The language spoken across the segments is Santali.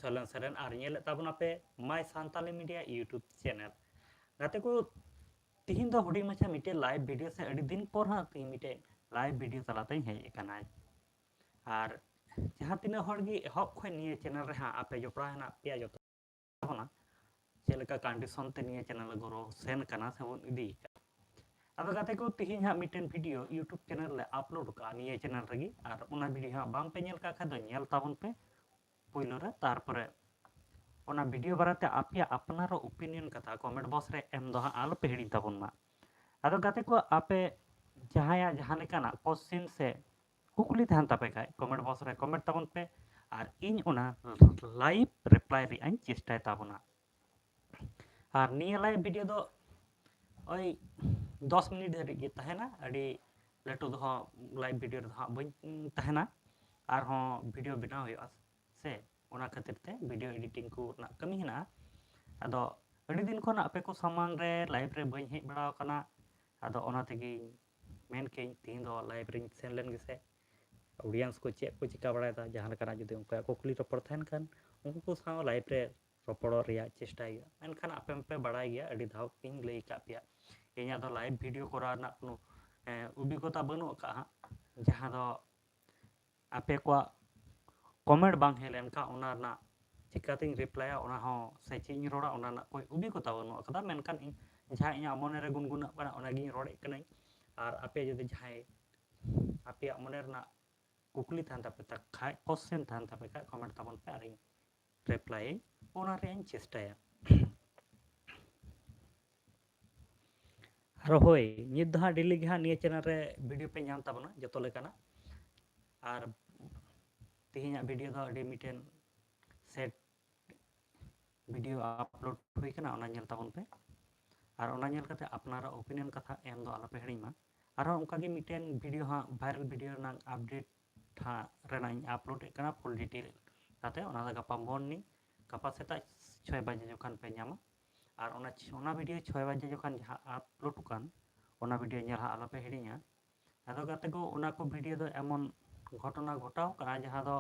ᱥᱚᱞᱮᱱ ᱥᱮᱨᱮᱱ ᱟᱨ ᱧᱮᱞᱮᱫ ᱛᱟᱵᱚᱱᱟ ᱯᱮ ᱢᱟᱭ ᱥᱟᱱᱛᱟᱞᱤ ᱢᱤᱰᱤᱭᱟ ᱤᱭᱩᱴᱩᱵ ᱪᱮᱱᱮᱞ ᱜᱟᱛᱮ ᱠᱚ ᱛᱤᱦᱤᱧ ᱫᱚ ᱦᱩᱰᱤᱧ ᱢᱟᱪᱷᱟ ᱢᱤᱫᱴᱮᱱ ᱞᱟइव ভিডিও ᱥᱮ ᱟᱹᱰᱤ ᱫᱤᱱ ᱯᱚᱨ ᱦᱟᱸᱜ ᱛᱤᱦᱤᱧ ᱢᱤᱫᱴᱮᱱ ᱞᱟइव ভিডিও ᱛᱟᱞᱟᱛᱮᱧ ᱦᱮᱡ ᱟᱠᱟᱱᱟ ᱟᱨ ᱡᱟᱦᱟᱸ ᱛᱤᱱᱟᱹᱜ ᱦᱚᱲ ᱜᱮ ᱮᱦᱚᱵ ᱠᱷᱚᱱ ᱱᱤᱭᱟᱹ ᱪᱮᱱᱮᱞ ᱨᱮ ᱦᱟᱸᱜ ᱟᱯᱮ ᱡᱚᱯᱲᱟᱣ ᱦᱮᱱᱟᱜ ᱯᱮᱭᱟ ᱡᱚᱛᱚ ᱛᱟᱵᱚᱱᱟ ᱪᱮᱫ ᱞᱮᱠᱟ ᱠᱚᱱᱰᱤᱥᱚᱱ ᱛᱮ ᱱᱤᱭᱟᱹ ᱪᱮᱱᱮᱞ ᱜᱨᱳ ᱥᱮᱱ ᱠᱟᱱᱟ ᱥᱮ ᱵᱚᱱ ᱤᱫᱤ ᱟᱫᱚ ᱜᱟᱛᱮ ᱠᱚ ᱛᱤᱦᱤᱧ ᱦᱟᱸᱜ ᱢᱤᱫᱴᱮᱱ ᱵᱷᱤᱰᱤᱭᱳ ᱤᱭᱩᱴᱩᱵ ᱪᱮᱱᱮᱞ ᱞᱮ ᱟᱯᱞᱳᱰ ᱠᱟᱜᱼᱟ ᱱᱤᱭᱟᱹ ᱪᱮᱱᱮᱞ ᱨᱮᱜᱮ ᱟᱨ ᱚᱱᱟ ᱵᱷᱤᱰᱤᱭᱳ ᱦᱟᱸᱜ ᱵᱟᱝ ᱯᱮ ᱧᱮᱞ ᱠᱟᱜ ᱠᱷᱟᱡ ᱫᱚ ᱧᱮᱞ ᱛᱟᱵᱚᱱ ᱯᱮ ᱯᱳᱭᱞᱳ ᱨᱮ ᱛᱟᱨᱯᱚᱨᱮ ᱚᱱᱟ ᱵᱷᱤᱰᱤᱭᱳ ᱵᱟᱨᱮᱛᱮ ᱟᱯᱮᱭᱟᱜ ᱟᱯᱱᱟᱨ ᱚᱯᱤᱱᱤᱭᱚᱱ ᱠᱟᱛᱷᱟ ᱠᱚᱢᱮᱱᱴ ᱵᱚᱠᱥ ᱨᱮ ᱮᱢ ᱫᱚ ᱦᱟᱸᱜ ᱟᱞᱚᱯᱮ ᱦᱤᱲᱤᱧ ᱛᱟᱵᱚᱱ ᱢᱟ ᱟᱫᱚ ᱜᱟᱛᱮ ᱠᱚ ᱟᱯᱮ ᱡᱟᱦᱟᱸᱭᱟᱜ ᱡᱟᱦᱟᱸ ᱞᱮᱠᱟᱱᱟᱜ ᱠᱚᱥᱪᱮᱱ ᱥᱮ ᱠᱩᱠᱞᱤ ᱛᱟᱦᱮᱱ ᱛᱟᱯᱮ ᱠᱷᱟᱡ ᱠᱚᱢᱮᱱᱴ ᱵᱚᱠᱥ ᱨᱮ ᱠᱚᱢᱮᱱᱴ ᱛᱟᱵᱚᱱ ᱯᱮ ᱟᱨ ᱤᱧ ᱚᱱᱟ ᱞᱟᱭᱤᱵ ᱨᱤᱯᱞᱟᱭ ᱨᱮᱭᱟᱜ ᱤᱧ ᱪᱮᱥᱴᱟᱭ ᱛᱟᱵᱚᱱᱟ ᱟᱨ ᱱᱤᱭᱟᱹ ᱞᱟᱭᱤᱵ ᱵᱷᱤᱰᱤᱭᱳ ᱫᱚ ওই 10 মিনিট ᱫᱷᱟᱹᱨᱤᱡ ᱜᱮ ᱛᱟᱦᱮᱱᱟ ᱟᱹᱰᱤ ᱞᱟᱹᱴᱩ ᱫᱚ ᱦᱟᱸᱜ ᱞᱟᱭᱤᱵ ᱵᱷᱤᱰᱤᱭᱳ ᱨᱮᱫᱚ ᱦᱟᱸᱜ ᱵᱟᱹᱧ ᱛᱟᱦᱮᱱᱟ ᱟᱨᱦᱚᱸ ᱵᱷᱤᱰᱤᱭᱳ ᱵᱮᱱᱟᱣ ᱦᱩᱭᱩᱜᱼᱟ ᱥᱮ ᱚᱱᱟ ᱠᱷᱟᱹᱛᱤᱨ ᱛᱮ ᱵᱷᱤᱰᱤᱭᱳ ᱮᱰᱤᱴᱤᱝ ᱠᱚ ᱨᱮᱱᱟᱜ ᱠᱟᱹᱢᱤ ᱦᱮᱱᱟᱜᱼᱟ ᱟᱫᱚ ᱟᱹᱰᱤ ᱫᱤᱱ ᱠᱷᱚᱱ ᱟᱯᱮ ᱠᱚ ᱥᱟᱢᱟᱝ ᱨᱮ ᱞᱟᱭᱤᱵ ᱨᱮ ᱵᱟᱹᱧ ᱦᱮᱡ ᱵᱟᱲᱟᱣ ᱟᱠᱟᱱᱟ ᱟᱫᱚ ᱚᱱᱟ ᱛᱮᱜᱮᱧ ᱢᱮᱱ ᱠᱮᱧ ᱛᱤᱦᱤᱧ ᱫᱚ ᱞᱟᱭᱤᱵ ᱨᱮᱧ ᱥᱮᱱ ᱞᱮᱱ ᱜᱮᱥᱮ ᱚᱰᱤᱭᱮন্স ᱠᱚ ᱪᱮᱫ ᱠᱚ ᱪᱤᱠᱟ ᱵᱟᱲᱟᱭᱮᱫᱟ ᱡᱟᱦᱟᱸ ᱞᱮᱠᱟᱱᱟᱜ ᱡᱩᱫᱤ ᱩᱱᱠᱩᱣᱟᱜ ᱠᱩᱠᱞᱤ ᱨᱚᱯᱚᱲ ᱛᱟᱦᱮᱱ ᱠᱷᱟᱱ ᱩᱱᱠᱩ ᱠᱚ ᱥᱟᱶ ᱞᱟᱭᱤᱵ ᱨᱮ ᱨᱚᱯᱚᱲᱚᱜ ᱨᱮᱭᱟᱜ ᱪᱮᱥᱴᱟᱭ ᱦᱩᱭᱩᱜᱼᱟ ᱢᱮᱱᱠᱷᱟᱱ ᱟᱯᱮ ᱢᱟᱯᱮ ᱵᱟᱲᱟᱭ ᱜᱮᱭᱟ ᱟᱹᱰᱤ ᱫᱷᱟᱣ ᱤᱧ ᱞᱟᱹᱭ ᱟᱠᱟᱫ ᱯᱮᱭᱟ ᱤᱧᱟᱹᱜ ᱫᱚ ᱞᱟᱭᱤᱵ ᱵᱷᱤᱰᱤᱭᱳ ᱠᱚᱨᱟᱣ ᱨᱮᱱᱟᱜ ᱠᱳᱱᱳ ᱚᱵᱷᱤᱜᱽᱜᱚᱛᱟ ᱵᱟᱹᱱᱩᱜ ᱟᱠᱟᱫᱼᱟ ᱦᱟᱸᱜ ᱡᱟᱦᱟᱸ ᱫᱚ ᱟᱯᱮ ᱠᱚᱣᱟᱜ ᱠᱚᱢᱮᱱᱴ ᱵᱟᱝ ᱦᱮᱡ ᱞᱮᱱᱠᱷᱟᱱ ᱚᱱᱟ ᱨᱮᱱᱟᱜ ᱪᱤᱠᱟᱹᱛᱤᱧ ᱨᱤᱯᱞᱟᱭᱟ ᱚᱱᱟ ᱦᱚᱸ ᱥᱮ ᱪᱮᱫ ᱤᱧ ᱨᱚᱲᱟ ᱚᱱᱟ ᱨᱮᱱᱟᱜ ᱠᱳᱭ ᱚᱵᱷᱤᱜᱽᱜᱚᱛᱟ ᱵᱟᱹᱱᱩᱜ ᱟᱠᱟᱫᱟ ᱢᱮᱱᱠᱷᱟᱱ ᱤᱧ ᱡᱟᱦᱟᱸ ᱤᱧᱟᱹᱜ ᱢᱚᱱᱮᱨᱮ ᱜᱩᱱᱜᱩᱱᱟᱜ ᱠᱟᱱᱟ ᱚᱱᱟᱜᱤᱧ ᱨᱚᱲᱮᱫ ᱠᱟᱹᱱᱟᱹᱧ ᱟᱨ ᱟᱯᱮ ᱡᱩᱫᱤ ᱡᱟᱦᱟᱸᱭ ᱟᱯᱮᱭᱟᱜ ᱢᱚᱱᱮ ᱨᱮᱱᱟᱜ ᱠᱩᱠᱞᱤ ᱛᱟᱦᱮᱱ ᱛᱟᱯᱮ ᱠᱷᱟᱡ ᱠᱚᱥᱪᱮᱱ ᱛᱟᱦᱮᱱ ᱛᱟᱯᱮ ᱠᱷᱟᱡ ᱠᱚᱢᱮᱱᱴ ᱛᱟᱵᱚᱱ ᱯᱮ ᱟᱨᱤᱧ ᱨᱤᱯᱞᱟᱭᱟᱹᱧ ᱚᱱᱟ ᱨᱮᱭᱟᱜ ᱤᱧ ᱪᱮᱥᱴᱟᱭᱟ ᱟᱨ ᱦᱳᱭ ᱱᱤᱛ ᱫᱚ ᱦᱟᱸᱜ ᱰᱮᱞᱤ ᱜᱮ ᱦᱟᱸᱜ ᱱᱤᱭᱟᱹ ᱪᱮᱱᱮᱞ ᱨᱮ ᱵᱷᱤᱰᱤᱭᱳ ᱯᱮ ᱧᱟᱢ ᱛᱟᱵᱚᱱᱟ ᱡᱚᱛᱚ ᱞᱮᱠᱟᱱᱟᱜ ᱟᱨ ᱛᱤᱦᱤᱧᱟᱜ ᱵᱷᱤᱰᱤᱭᱳ ᱫᱚ ᱟᱹᱰᱤ ᱢᱤᱫᱴᱮᱱ ᱥᱮᱴ ᱵᱷᱤᱰᱤᱭᱳ ᱟᱯᱞᱳᱰ ᱦᱩᱭ ᱟᱠᱟᱱᱟ ᱚᱱᱟ ᱧᱮᱞ ᱛᱟᱵᱚᱱ ᱯᱮ ᱟᱨ ᱚᱱᱟ ᱧᱮᱞ ᱠᱟᱛᱮ ᱟᱯᱱᱟᱨᱟᱜ ᱚᱯᱤᱱᱤᱭᱚᱱ ᱠᱟᱛᱷᱟ ᱮᱢ ᱫᱚ ᱟᱞᱚᱯᱮ ᱦᱤᱲᱤᱧ ᱢᱟ ᱟᱨᱦᱚᱸ ᱚᱱᱠᱟᱜᱮ ᱢᱤᱫᱴᱮᱱ ᱵᱷᱤᱰᱤᱭᱳ ᱦᱟᱸᱜ ᱵᱷᱟᱭᱨᱟᱞ ᱵᱷᱤᱰᱤᱭᱳ ᱨᱮᱱᱟᱜ ᱟᱯᱰᱮᱴ ᱨᱮᱱᱟᱜ ᱤᱧ ᱟᱯᱞᱳᱰ ᱮᱫ ᱠᱟᱱᱟ ᱯᱷᱩᱞ ᱰᱤᱴᱮᱞ ᱠᱟᱛᱮ ᱚᱱᱟ ᱫᱚ ᱜᱟᱯᱟ ᱢᱚᱨᱱᱤᱝ ᱜᱟᱯᱟ ᱥᱮᱛᱟᱜ 6 ᱵᱟᱡᱮ ᱡᱚᱠᱷᱚᱱ ᱯᱮ ᱧᱟᱢᱟ ᱟᱨ ᱚᱱᱟ ᱵᱷᱤᱰᱤᱭᱳ 6 ᱵᱟᱡᱮ ᱡᱚᱠᱷᱚᱱ ᱡᱟᱦᱟᱸ ᱟᱯᱞᱳᱰ ᱟᱠᱟᱱ ᱚᱱᱟ ᱵᱷᱤᱰᱤᱭᱳ ᱧᱮᱞ ᱦᱟᱸᱜ ᱟᱞᱚᱯᱮ ᱦᱤᱲᱤᱧᱟ ᱟᱫᱚ ᱜᱟᱛᱮ ᱠᱚ ᱚᱱᱟ ᱠᱚ ᱵᱷᱤᱰᱤᱭᱳ ᱫᱚ ᱮᱢᱚᱱ ᱜᱷᱚᱴᱚᱱᱟ ᱜᱷᱚᱴᱟᱣ ᱠᱟᱱᱟ ᱡᱟᱦᱟᱸ ᱫᱚ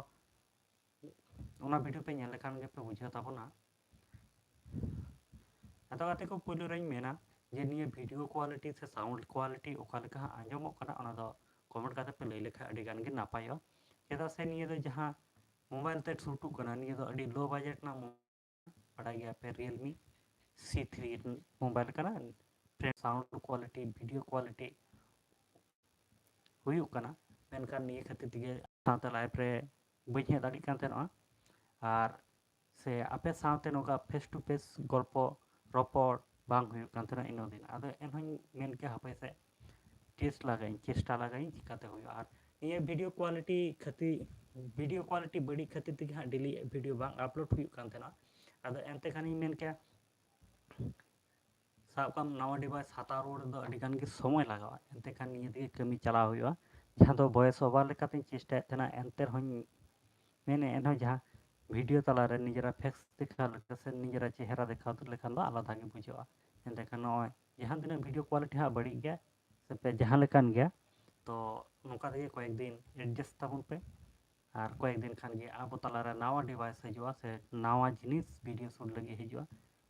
ᱚᱱᱟ ᱵᱷᱤᱰᱤᱭᱳ ᱯᱮ ᱧᱮᱞ ᱞᱮᱠᱷᱟᱱ ᱜᱮᱯᱮ ᱵᱩᱡᱷᱟᱹᱣ ᱛᱟᱵᱚᱱᱟ ᱟᱫᱚ ᱜᱟᱛᱮ ᱠᱚ ᱯᱳᱭᱞᱳ ᱨᱮᱧ ᱢᱮᱱᱟ ᱡᱮ ᱱᱤᱭᱟᱹ ᱵᱷᱤᱰᱤᱭᱳ ᱠᱳᱣᱟᱞᱤᱴᱤ ᱥᱮ ᱥᱟᱣᱩᱱᱰ ᱠᱳᱣᱟᱞᱤᱴᱤ ᱚᱠᱟ ᱞᱮᱠᱟ ᱦᱟᱸᱜ ᱟᱸᱡᱚᱢᱚᱜ ᱠᱟᱱᱟ ᱚᱱᱟ ᱫᱚ ᱠᱚᱢᱮᱱᱴ ᱠᱟᱛᱮ ᱯᱮ ᱞᱟᱹᱭ ᱞᱮᱠᱷᱟᱡ ᱟᱹᱰᱤ ᱜᱟᱱ ᱜᱮ ᱱᱟᱯᱟᱭᱚᱜᱼᱟ ᱪᱮᱫᱟᱜ ᱥᱮ ᱱᱤᱭᱟᱹ ᱫᱚ ᱡᱟᱦᱟᱸ ᱢᱳᱵᱟᱭᱤᱞ ᱛᱮ ᱥᱩᱴᱩᱜ ᱠᱟᱱᱟ ᱱᱤᱭᱟᱹ ᱫᱚ ᱟᱹᱰि ᱞᱳ ᱵᱟᱡᱮᱴ ᱨᱮᱱᱟᱜ ᱵᱟᱲᱟᱭ ᱜᱮᱭᱟᱯᱮ ᱨᱤᱭᱮᱞᱢᱤ C3 मोबाइल का साउंड क्वालिटी वीडियो क्वालिटी हुई मेनखान निये खातिर तेगे साथ लाइव रे बई हेज दाड़ी कान तहनोआ और से आपे साथ नोका फेस टू फेस गल्प रपड़ बांग हुई कान तहना इन दिन आदो एनहन मेन के हापे से टेस्ट लगाई चेष्टा लगाई चिकाते हुई और ये वीडियो क्वालिटी बड़ी खातिर तेगे हाँ डेली वीडियो बांग अपलोड हुई कान तहना आदो एनते खानी मेन के साबकाम नवा डिवाइस हताव रोड दो अडिगान के समय लगावा एनते खान निये दिगे कमी चलाव हुआ जहाँ दो वॉइस ओवर लेकाते चेष्टा तना एनते रहों मेने एनहो जहाँ वीडियो तलारे निजरा फेस देखा लेका से निजरा चेहरा देखा तो लेखान दो आलादा गे बुझावा एनते खान नॉय जहाँ दिन वीडियो क्वालिटी हाँ बड़ी गया से पे जहाँ लेकान गया तो नौका दिगे कोई दिन एडजस्ट ताबुन पे और कोई दिन खान गे आबो तलारे नवा डिवाइस हजुआ से नवा जिनिस वीडियो शूट लगे हजुआ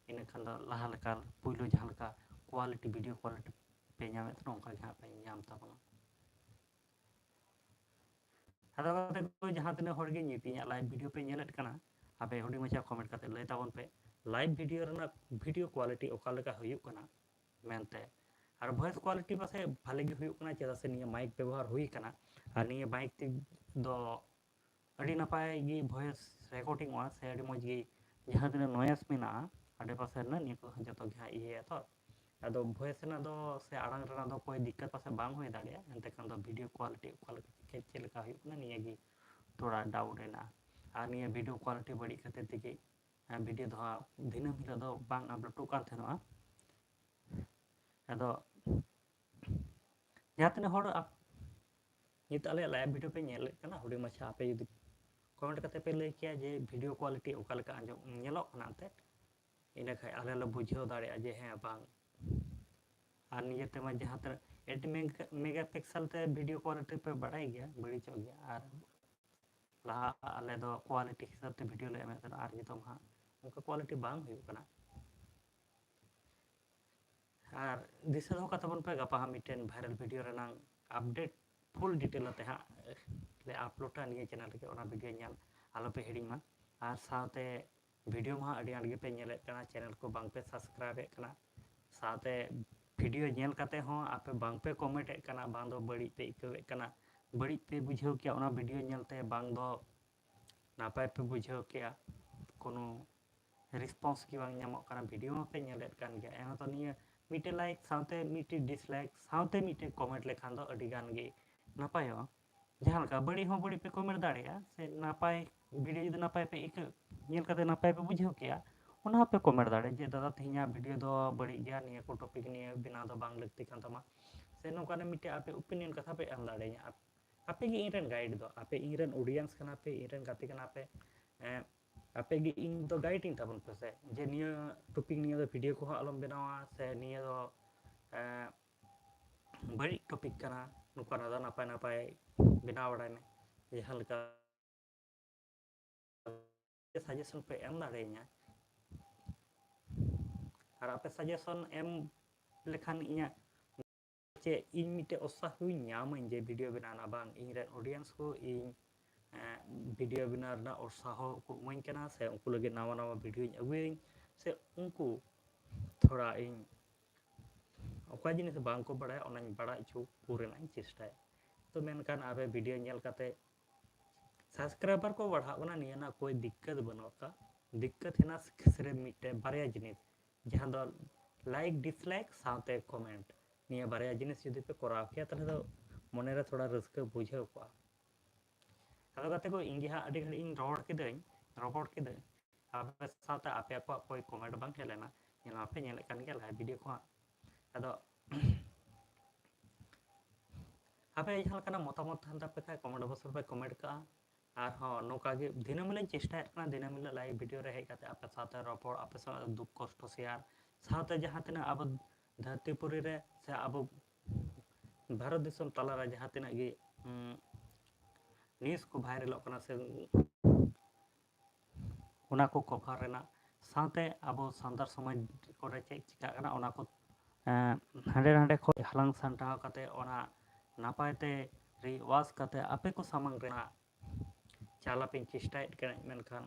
इन खान दो लाहा लेका पुइलो जहाँ लेका क्वालिटी वीडियो क्वालिटी पे नामे तो नौका जहाँ पे नाम ताबुना आदो कते को जहाँ तिना हर गे नीतिया लाइव वीडियो पे नेलेट कना आपे हुडी मचा कमेंट कते लय ताबन पे लाइव वीडियो रना वीडियो क्वालिटी ओका लेका हुयुक कना मेनते और वॉइस क्वालिटी पासे भाले गे हुयुक कना चेदा से निया माइक व्यवहार हुई कना और निया माइक ती दो अड़ी नपाय गे वॉइस रिकॉर्डिंग वा से अड़ी मज गे जहाँ तिना नॉइस मेना आडे पासे ना निया को जतो घा इये तो आदो वॉइस ना दो से आड़ांग रना दो कोई दिक्कत पासे बांग होय दाड़िया एनते खान दो वीडियो क्वालिटी ओका लेका चेक लेका हुयुक कना निया गे थोड़ा डाउट है और निया वीडियो क्वालिटी बड़ी खातिर तेगे वीडियो दो दिनम हिला दो बांग अपलोड कान थेनोआ आदो जहाँ तिना हर नित आले लाइव वीडियो पे नेल कना हुडी मछा आपे यदि कमेंट कते पे लay किया जे वीडियो क्वालिटी ओका लेका आंजो नेलो कना ते इना खाय आले ल बुझाव दाड़िया जे हे बांग और निजे ते मा जहाँ तक 8 मेगापिक्सल ते वीडियो क्वालिटी पे बढ़ाई गया बड़ी चो गया और laha ale do quality hisab te video le emet tena ar nitom ha onka quality bang huyuk kana ar disa doh kata bon pe gapa ha miten viral video renang update full detail ate ha le upload ta niye channel ke ona video nyal alo pe heading ma ar saate video ma adi adi pe nyele kana channel ko bang pe subscribe e kana saate video nyel kate ho ape bang pe comment e kana bang do badi pe ikaw e kana badi pe bujhau kya ona video nyel te bang do napai pe bujhau kya kono response ki bang nyamok kana video ma pe nyelet kan gya ena to niya mite like saute mite dislike saute mite comment lekhan do adi gan ge napayo jahan ka badi ho badi pe comment dareya se napai video jodi napai pe ikaw nyel kate napai pe bujhau kya ona pe comment dare je dada tinya video do badi gya niya ko topic niya bina do bang lakti kan tama se nongka na mite ape opinion katha pe am dare nya ape gi inren guide do ape inren audience kana pe inren gati kana pe ape gi in do guide in tabon pe se je niya topic niya do video ko alom benawa se niya do badi topic kana nongka na do napai napai binaw badai me jahan leka suggestion pe em dare nya ar ape suggestion em lekhan inya che इन मिटे उत्साह हुई nyama je video benana bang इन audience ko इन video benar na उत्साह को इमाኝ kana se unku lagi nawa nawa video in aguing se unku thoda in oka jinis bang ko badaya onañ bada chu purena chestaya to menkan ape video nyel kate subscriber को बढ़ा बना निया ना कोई दिक्कत बनोका दिक्कत है ना सिर्फ मिटे बारया जिनिस जहां दो लाइक डिसलाइक साथे कमेंट निया बारया जिनिस जुदी पे कराव किया तले दो मने रे थोड़ा रस्का बुझाव को अदो कते को इंगे हा अडी घड़ी इन रोड किदई आपे साथे आपे को कोई कमेंट बांग हेलेना ये आपे नेले कान के लाइव वीडियो को अदो आपे जहां kana मतामत थान पे का कमेंट बॉक्स पे कमेंट का আর হ্যাঁ নৌকাকে দিনমিলে চেষ্টা করা দিনমিলে লাইভ ভিডিও রে হেই কাতে আপে সাথে রপড় আপে সাথে দুঃখ কষ্ট শেয়ার সাথে যাহা তিনা আবো ধরतीपुरी रे से आबो भारत दिसम तलारा जहां तिना गे न्यूज़ को वायरल कना से उना को कवर रेना साथे आबो सांतार समाज कोरे चेक चिका कना उना को हांडे हांडे खो हलांग सांटाव काते ओना नापायते रिवाज काते आपे को सामंग रेना चाला पे चेष्टा मेनखान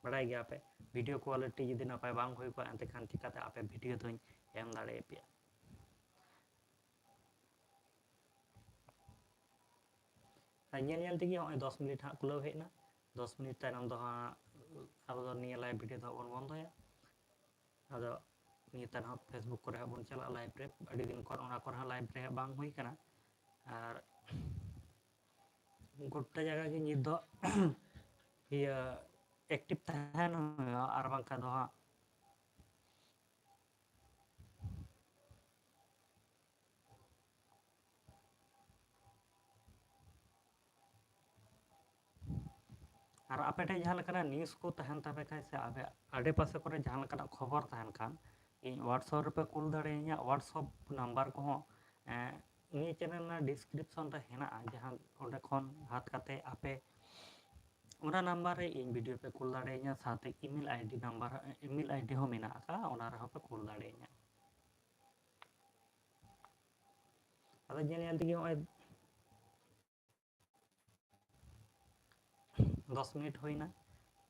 बड़ा गया पे वीडियो क्वालिटी जुदी नपाय बांग हुई को एंते खान चिकाते आपे वीडियो दोኝ एम दाड़े पे nyel nyel tegi hoy 10 minute हा कुलाव हेना 10 मिनट तायनम दो हा अब दो निया लाइव वीडियो दो बन बंद होया अदो निया तान हा फेसबुक करे हा बन चला लाइव रे अडी दिन कोन ओना कोन हा लाइव रे बांग हुई kana आर गोटा जगह के निद दो ये एक्टिव तहन आर बांका दो हा और आपे जहाँ लेकाना न्यूज़ को तहन तबे खाय से आबे आडे पासे करे जहाँ लेकाना खबर तहन खान इन व्हाट्सएप पे कुल दाड़े इᱧᱟ व्हाट्सएप नंबर को नी चैनल ना डिस्क्रिप्शन रे हेना जहाँ ओंडे खन हाथ काते आपे ओना नंबर रे इन वीडियो पे कुल दाड़े इᱧा साथे email ID number email ID हो मेना का ओना रे पे कुल दाड़े इᱧा अदा जेन याल तगी होय 10 मिनट होइना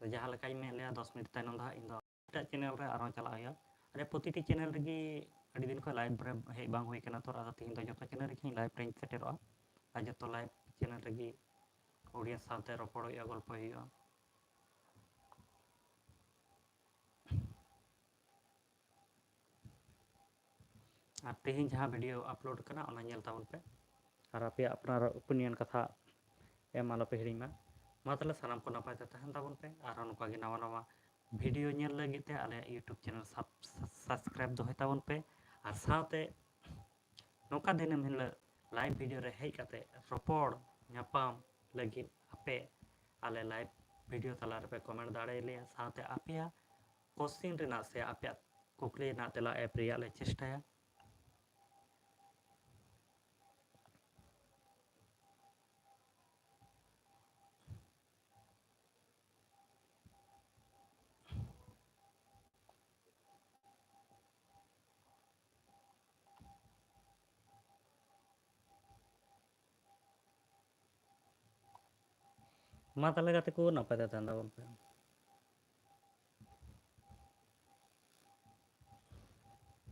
जहाँ लेकाई में ले 10 मिनट तायनम दा इन दो एटा चैनल रे आरो चला होया अरे प्रतिटी चैनल रे अड़ी दिन को लाइव रे हे बांग होई कना तो आदा तीन दो जतो चैनल रे लाइव रे सेटेरो आ जतो लाइव चैनल रे ऑडियंस साथे रपड़ होया गल्प होया আর तेहिन जहाँ वीडियो अपलोड करना ओना नेल ताबन पे और आपे अपना ओपिनियन कथा एम आलो पे हिरिमा मातले सानाम को नापाय तहन ताबन पे और नोका गे नवा नवा वीडियो नेल लगी ते आले यूट्यूब चैनल सब्सक्राइब दोहय ताबन पे और साथे नोका दिनम हिल लाइव वीडियो रे हेय काते रपड़ ᱧᱟᱯᱟᱢ लगी आपे आले लाइव वीडियो तला रे पे कमेंट दाड़े ले साथे आपे क्वेश्चन रेना से आपे कुकली ना तेला एप रिया ले चेष्टाया ᱢᱟ ᱛᱟᱦᱚᱞᱮ ᱜᱟᱛᱮ ᱠᱚ ᱱᱟᱯᱟᱭ ᱛᱮ ᱛᱟᱦᱮᱱ ᱛᱟᱵᱚᱱ ᱯᱮ।